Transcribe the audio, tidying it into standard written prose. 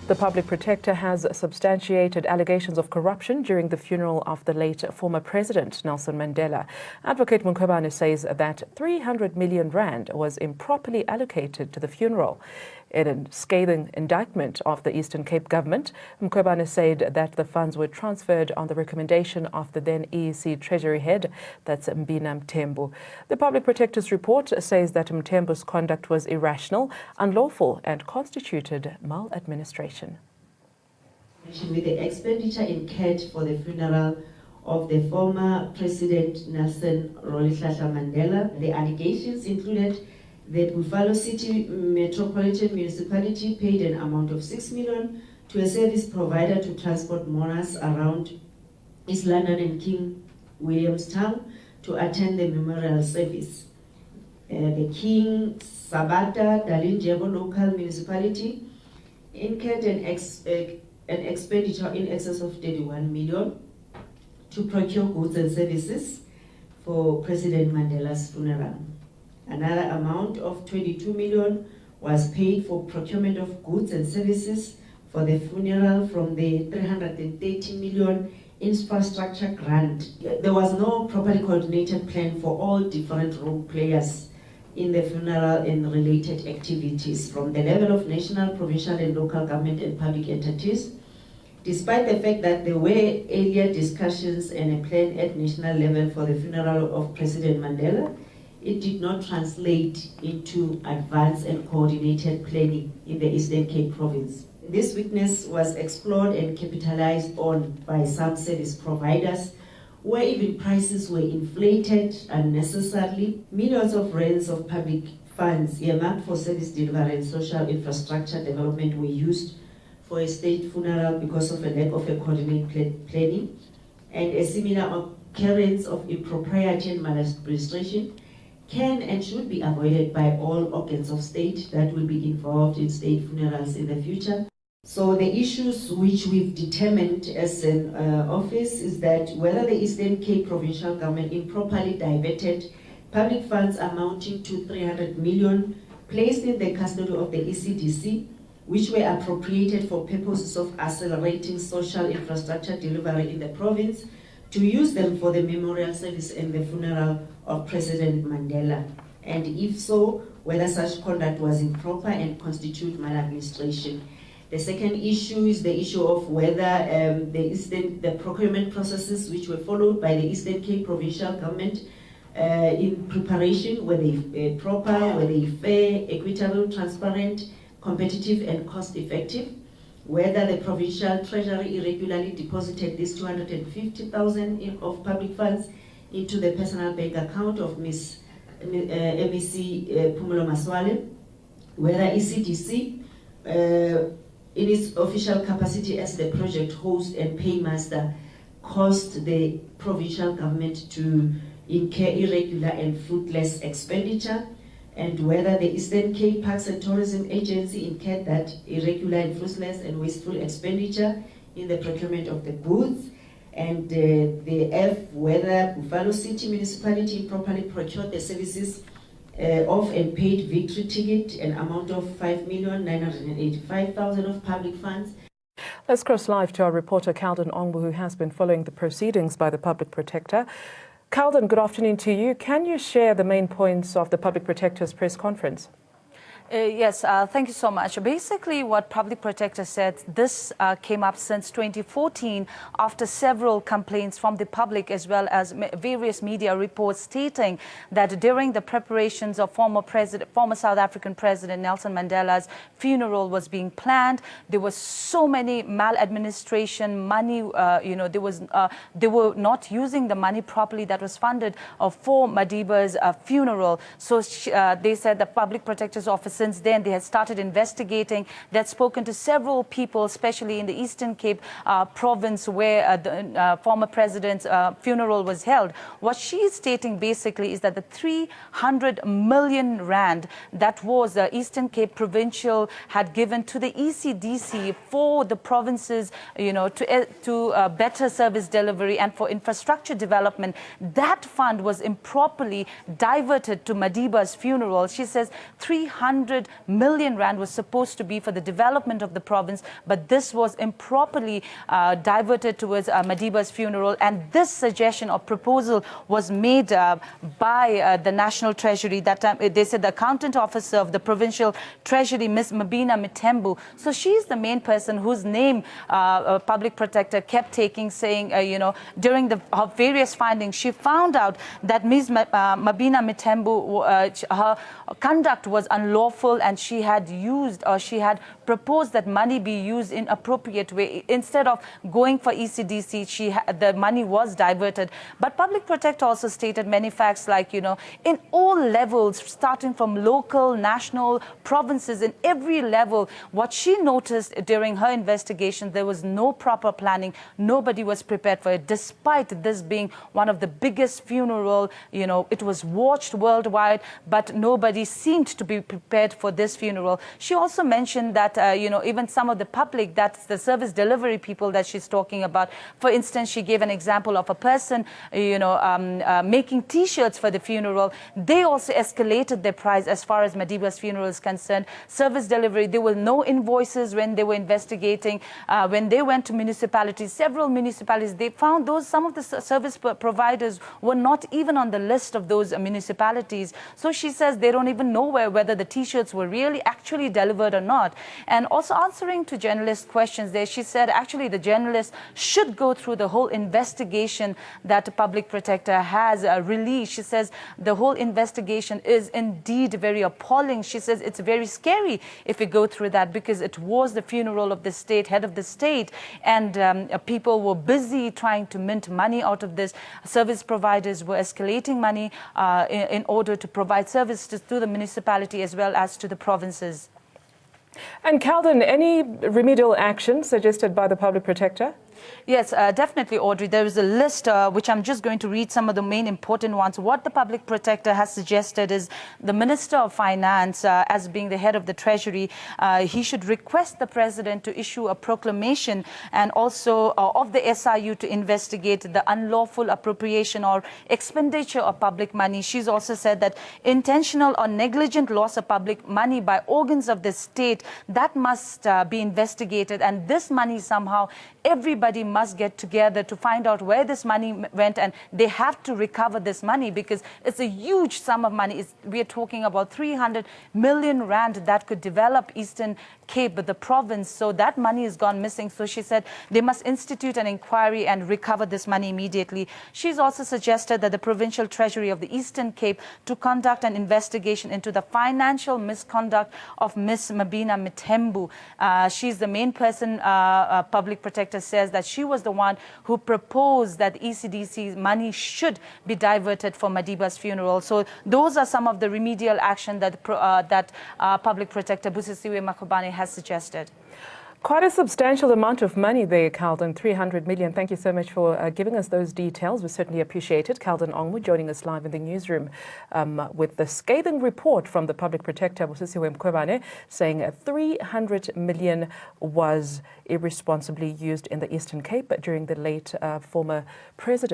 The public protector has substantiated allegations of corruption during the funeral of the late former president, Nelson Mandela. Advocate Mkhwebane says that 300 million rand was improperly allocated to the funeral. In a scathing indictment of the Eastern Cape government, Mkhwebane said that the funds were transferred on the recommendation of the then EEC Treasury head, that's Mbina Mthembu. The public protector's report says that Mthembu's conduct was irrational, unlawful and constituted maladministration. With the expenditure incurred for the funeral of the former President Nelson Rolihlahla Mandela, the allegations included the Buffalo City Metropolitan Municipality paid an amount of 6 million to a service provider to transport mourners around East London and King Williamstown to attend the memorial service. The King Sabata Dalinjebo local municipality incurred an expenditure in excess of 31 million to procure goods and services for President Mandela's funeral. Another amount of 22 million was paid for procurement of goods and services for the funeral from the 330 million infrastructure grant. There was no properly coordinated plan for all different role players in the funeral and related activities from the level of national, provincial and local government and public entities. Despite the fact that there were earlier discussions and a plan at national level for the funeral of President Mandela, it did not translate into advanced and coordinated planning in the Eastern Cape province. This weakness was explored and capitalized on by some service providers, where even prices were inflated unnecessarily. Millions of rands of public funds earmarked for service delivery and social infrastructure development were used for a state funeral because of a lack of a coordinated planning, and a similar occurrence of impropriety and maladministration can and should be avoided by all organs of state that will be involved in state funerals in the future. So the issues which we've determined as an office is that whether the Eastern Cape provincial government improperly diverted public funds amounting to 300 million placed in the custody of the ECDC, which were appropriated for purposes of accelerating social infrastructure delivery in the province, to use them for the memorial service and the funeral of President Mandela, and if so, whether such conduct was improper and constitute maladministration. The second issue is the issue of whether the procurement processes which were followed by the Eastern Cape provincial government in preparation, were they proper, were they fair, equitable, transparent, competitive and cost-effective, whether the provincial treasury irregularly deposited this 250,000 of public funds into the personal bank account of Ms. MEC Phumulo Masualle, whether ECDC, in its official capacity as the project host and paymaster, caused the provincial government to incur irregular and fruitless expenditure, and whether the Eastern Cape Parks and Tourism Agency incurred that irregular and fruitless and wasteful expenditure in the procurement of the goods, and whether Buffalo City Municipality improperly procured the services of and paid victory ticket, an amount of 5,985,000 of public funds. Let's cross live to our reporter Calden Ongbu, who has been following the proceedings by the public protector. Calden, good afternoon to you. Can you share the main points of the public protector's press conference? Yes, thank you so much. Basically, what Public Protector said, this came up since 2014 after several complaints from the public as well as various media reports stating that during the preparations of former South African President Nelson Mandela's funeral was being planned, there was so many maladministration money, they were not using the money properly that was funded for Madiba's funeral. So they said the Public Protector's Office, since then, they had started investigating. They had spoken to several people, especially in the Eastern Cape province, where the former president's funeral was held. What she is stating basically is that the 300 million rand that was the Eastern Cape Provincial had given to the ECDC for the provinces, to better service delivery and for infrastructure development, that fund was improperly diverted to Madiba's funeral. She says 300 300 million rand was supposed to be for the development of the province, but this was improperly diverted towards Madiba's funeral. And this suggestion or proposal was made by the National Treasury. That time they said the accountant officer of the provincial treasury, Ms. Mabina Mitembu. So she's the main person whose name public protector kept taking, saying, during her various findings, she found out that Ms. Mabina Mitembu, her conduct was unlawful, and she had proposed that money be used in appropriate way. Instead of going for ECDC, the money was diverted. But public protector also stated many facts like, in all levels, starting from local, national, provinces, in every level, what she noticed during her investigation, there was no proper planning. Nobody was prepared for it, despite this being one of the biggest funeral. It was watched worldwide, but nobody seemed to be prepared for this funeral. She also mentioned that, even some of the public, that's the service delivery people that she's talking about. For instance, she gave an example of a person, making T-shirts for the funeral. They also escalated their price as far as Madiba's funeral is concerned. Service delivery, there were no invoices when they were investigating. When they went to municipalities, several municipalities, they found some of the service providers were not even on the list of those municipalities. So she says they don't even know whether the T-shirts were really actually delivered or not. And also answering to journalists' questions there, she said actually the journalists should go through the whole investigation that the public protector has released. She says the whole investigation is indeed very appalling. She says it's very scary if we go through that, because it was the funeral of the state, head of the state, and people were busy trying to mint money out of this. Service providers were escalating money in order to provide services to the municipality as well as to the provinces. And Calden, any remedial action suggested by the public protector? Yes, definitely, Audrey. There is a list which I'm just going to read some of the main important ones. What the public protector has suggested is the Minister of Finance, as being the head of the Treasury, he should request the President to issue a proclamation and also of the SRU to investigate the unlawful appropriation or expenditure of public money. She's also said that intentional or negligent loss of public money by organs of the state, that must be investigated. And this money somehow, everybody must get together to find out where this money went, and they have to recover this money because it's a huge sum of money. We are talking about 300 million rand that could develop Eastern Cape, the province. So that money has gone missing. So she said they must institute an inquiry and recover this money immediately. She's also suggested that the provincial treasury of the Eastern Cape to conduct an investigation into the financial misconduct of Ms. Mabina Mitembu. She's the main person, public protector says that she was the one who proposed that ECDC's money should be diverted for Madiba's funeral. So those are some of the remedial action that public protector Busisiwe Makubane has suggested. Quite a substantial amount of money there, Calden, 300 million. Thank you so much for giving us those details. We certainly appreciate it. Calden Ongmu joining us live in the newsroom with the scathing report from the public protector, Busisiwe Makubane, saying 300 million was irresponsibly used in the Eastern Cape during the late former president.